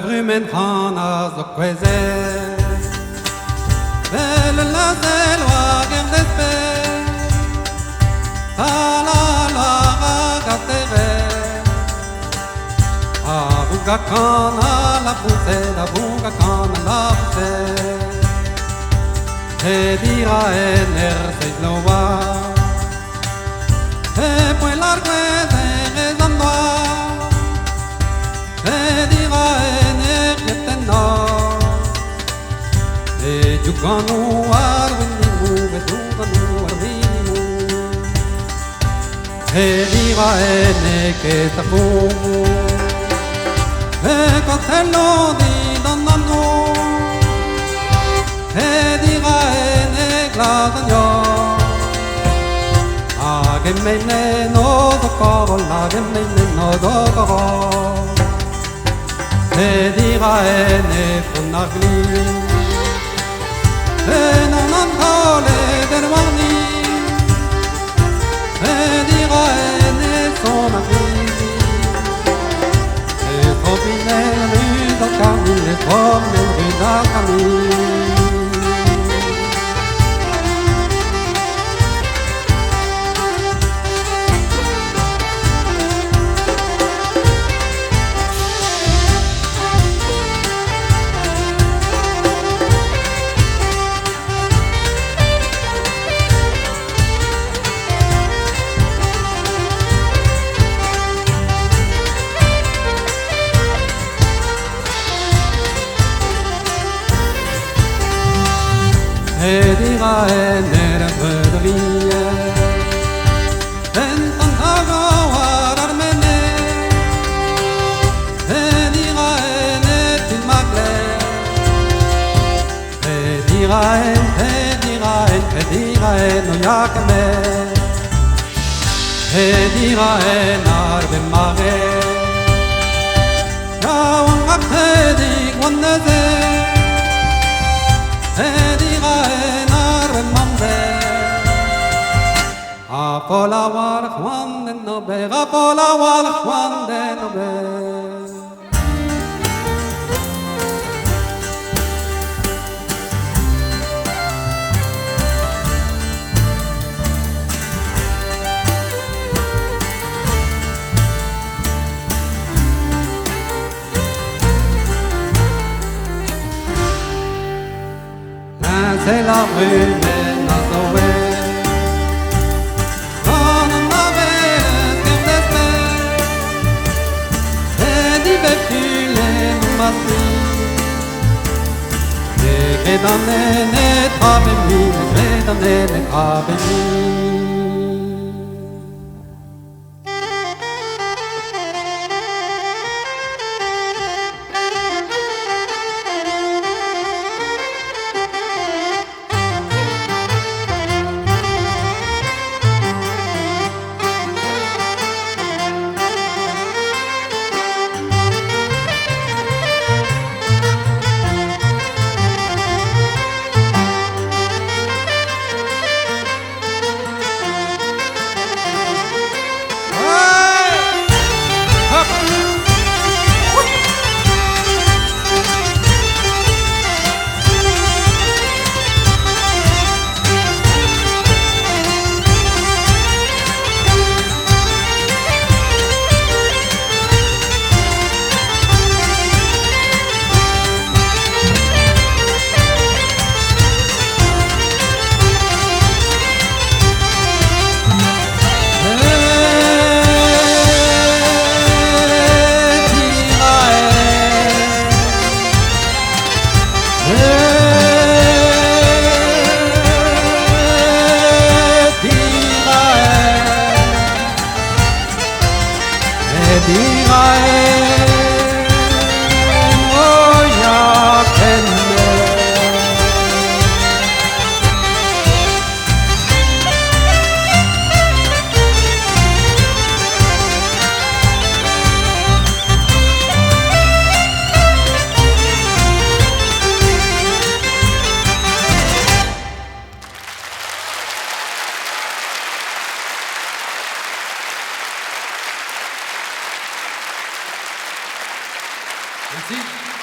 Vrumen hana zo kweze Belle la selva gerdespe Tala la gatere Abuga kana la kana la pousse Te dira ener seis loa Te poi largueze rezandoa Te dira ener yetena Te juganu arwinimu Veduganu arwinimu Te dira ener que tapumu E coltello di donnano E dira ene gladagno Agemene no dokoro Agemene no dokoro E dira ene funagli E non antole derwani E dira ene sonagli Camille, comme rue d'un Camille. E dira ener vedvie En tantago armene E dira ener tilmagle E dira en no yakme E dira en arbe mare Ya wan akedi waneze Apola war Juan de Nobe, Apola war Juan de Nobe. C'est la rue de Nazaré. Gredane trabemi, gredane trabemi. Merci.